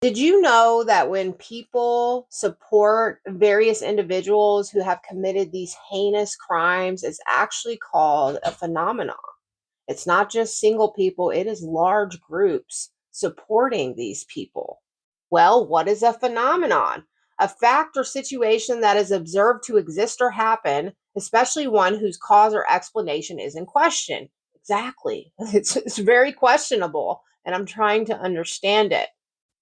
Did you know that when people support various individuals who have committed these heinous crimes, it's actually called a phenomenon? It's not just single people, it is large groups supporting these people. Well, what is a phenomenon? A fact or situation that is observed to exist or happen, especially one whose cause or explanation is in question. Exactly. It's very questionable, and I'm trying to understand it.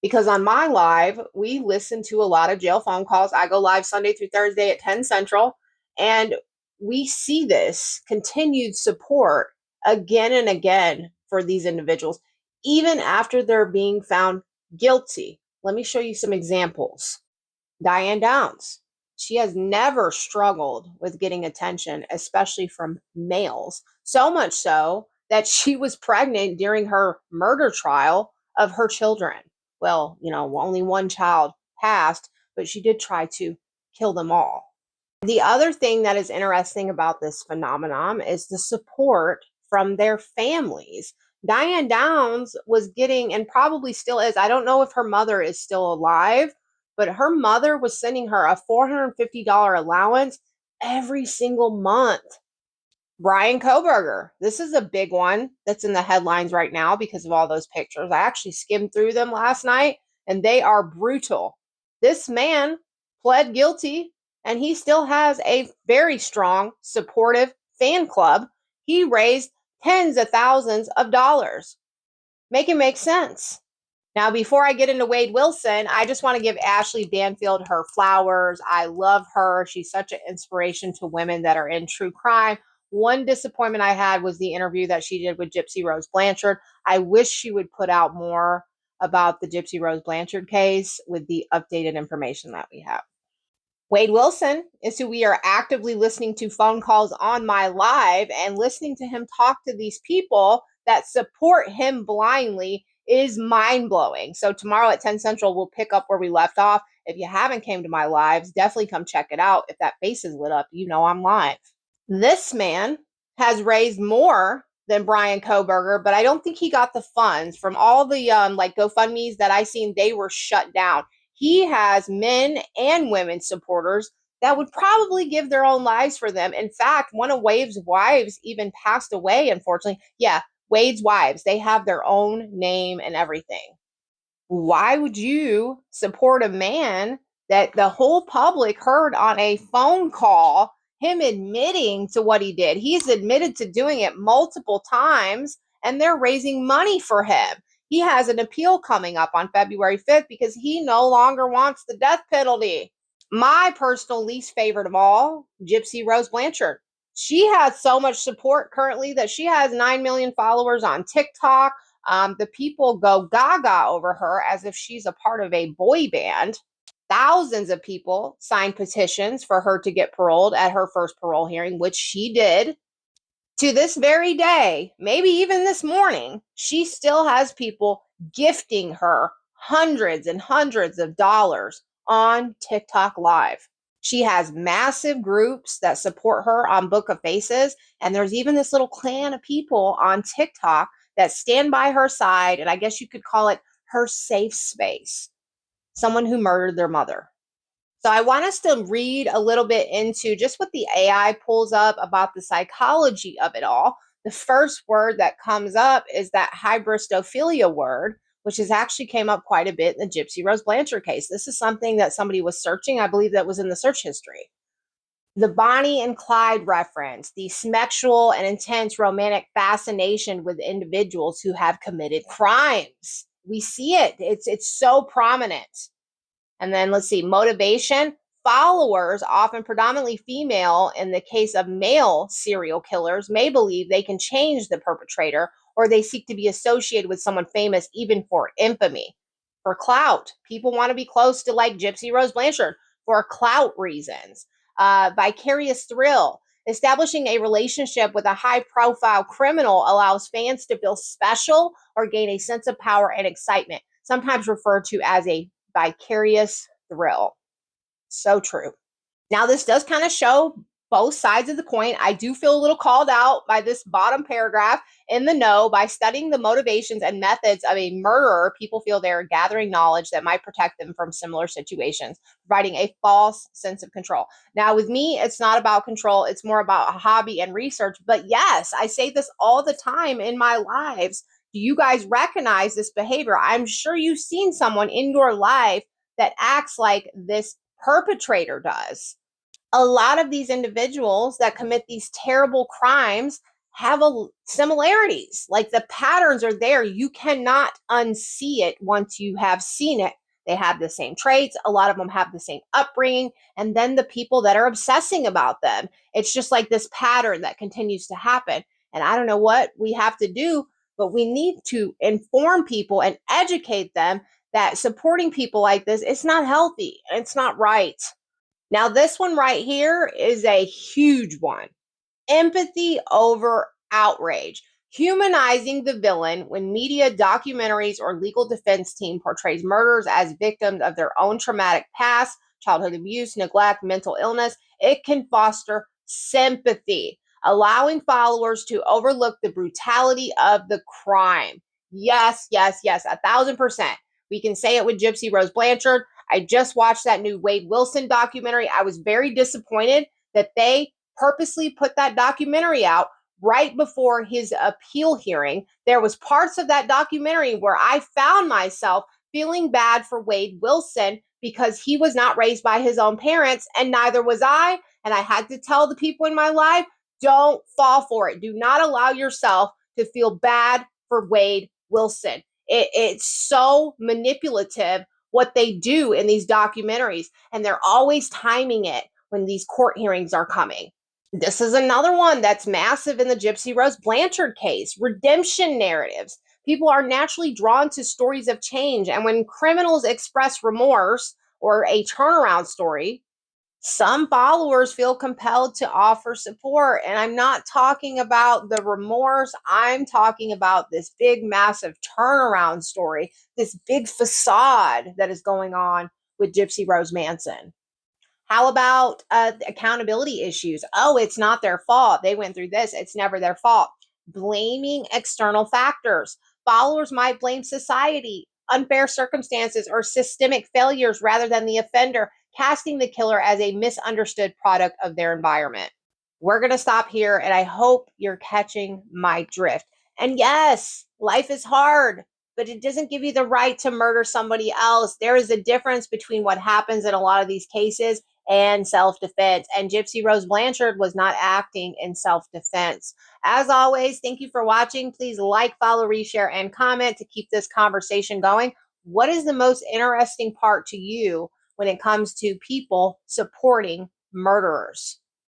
Because on my live, we listen to a lot of jail phone calls. I go live Sunday through Thursday at 10 Central, and we see this continued support again and again for these individuals, even after they're being found guilty. Let me show you some examples. Diane Downs. She has never struggled with getting attention, especially from males. So much so that she was pregnant during her murder trial of her children. Well, only one child passed, but she did try to kill them all. The other thing that is interesting about this phenomenon is the support from their families. Diane Downs was getting, and probably still is, I don't know if her mother is still alive, but her mother was sending her a $450 allowance every single month. Brian Koberger, this is a big one that's in the headlines right now because of all those pictures. I actually skimmed through them last night and they are brutal. This man pled guilty and he still has a very strong, supportive fan club. He raised tens of thousands of dollars. Make it make sense. Now, before I get into Wade Wilson, I just want to give Ashley Banfield her flowers. I love her. She's such an inspiration to women that are in true crime. One disappointment I had was the interview that she did with Gypsy Rose Blanchard. I wish she would put out more about the Gypsy Rose Blanchard case with the updated information that we have. Wade Wilson is who we are actively listening to phone calls on my live, and listening to him talk to these people that support him blindly is mind-blowing. So tomorrow at 10 Central, we'll pick up where we left off. If you haven't came to my lives, definitely come check it out. If that face is lit up, I'm live. This man has raised more than Brian Koberger, but I don't think he got the funds from all the like GoFundMe's that I seen. They were shut down. He has men and women supporters that would probably give their own lives for them. In fact, one of Wade's wives even passed away, unfortunately. Yeah, Wade's wives, they have their own name and everything. Why would you support a man that the whole public heard on a phone call, him admitting to what he did? He's admitted to doing it multiple times, and they're raising money for him. He has an appeal coming up on February 5th because he no longer wants the death penalty. My personal least favorite of all, Gypsy Rose Blanchard. She has so much support currently that she has 9 million followers on TikTok. The people go gaga over her as if she's a part of a boy band. Thousands of people signed petitions for her to get paroled at her first parole hearing, which she did. To this very day, maybe even this morning, she still has people gifting her hundreds and hundreds of dollars on TikTok Live. She has massive groups that support her on Book of Faces. And there's even this little clan of people on TikTok that stand by her side. And I guess you could call it her safe space. Someone who murdered their mother. So I want us to read a little bit into just what the AI pulls up about the psychology of it all. The first word that comes up is that hybristophilia word, which has actually came up quite a bit in the Gypsy Rose Blanchard case. This is something that somebody was searching. I believe that was in the search history. The Bonnie and Clyde reference, the sexual and intense romantic fascination with individuals who have committed crimes. We see it. It's so prominent. And then let's see, motivation. Followers, often predominantly female in the case of male serial killers, may believe they can change the perpetrator, or they seek to be associated with someone famous even for infamy. For clout, people want to be close to like Gypsy Rose Blanchard for clout reasons. Vicarious thrill. Establishing a relationship with a high-profile criminal allows fans to feel special or gain a sense of power and excitement, sometimes referred to as a vicarious thrill. So true. Now, this does kind of show both sides of the coin. I do feel a little called out by this bottom paragraph. In the know, by studying the motivations and methods of a murderer, people feel they are gathering knowledge that might protect them from similar situations, providing a false sense of control. Now, with me, it's not about control, it's more about a hobby and research. But yes, I say this all the time in my lives. Do you guys recognize this behavior? I'm sure you've seen someone in your life that acts like this perpetrator does. A lot of these individuals that commit these terrible crimes have similarities. Like the patterns are there. You cannot unsee it once you have seen it. They have the same traits. A lot of them have the same upbringing. And then the people that are obsessing about them, it's just like this pattern that continues to happen. And I don't know what we have to do, but we need to inform people and educate them that supporting people like this, it's not healthy. It's not right. Now, this one right here is a huge one. Empathy over outrage. Humanizing the villain when media, documentaries, or legal defense team portrays murderers as victims of their own traumatic past, childhood abuse, neglect, mental illness, it can foster sympathy, allowing followers to overlook the brutality of the crime. Yes, yes, yes, 1,000%. We can say it with Gypsy Rose Blanchard. I just watched that new Wade Wilson documentary. I was very disappointed that they purposely put that documentary out right before his appeal hearing. There was parts of that documentary where I found myself feeling bad for Wade Wilson because he was not raised by his own parents, and neither was I. And I had to tell the people in my life, don't fall for it. Do not allow yourself to feel bad for Wade Wilson. It's so manipulative what they do in these documentaries, and they're always timing it when these court hearings are coming. This is another one that's massive in the Gypsy Rose Blanchard case. Redemption narratives. People are naturally drawn to stories of change, and when criminals express remorse or a turnaround story, some followers feel compelled to offer support. And I'm not talking about the remorse, I'm talking about this big, massive turnaround story, this big facade that is going on with Gypsy Rose Manson. How about accountability issues? Oh, it's not their fault. They went through this. It's never their fault. Blaming external factors. Followers might blame society, unfair circumstances, or systemic failures rather than the offender, casting the killer as a misunderstood product of their environment. We're going to stop here, and I hope you're catching my drift. And yes, life is hard, but it doesn't give you the right to murder somebody else. There is a difference between what happens in a lot of these cases and self-defense. And Gypsy Rose Blanchard was not acting in self-defense. As always, thank you for watching. Please like, follow, reshare, and comment to keep this conversation going. What is the most interesting part to you when it comes to people supporting murderers?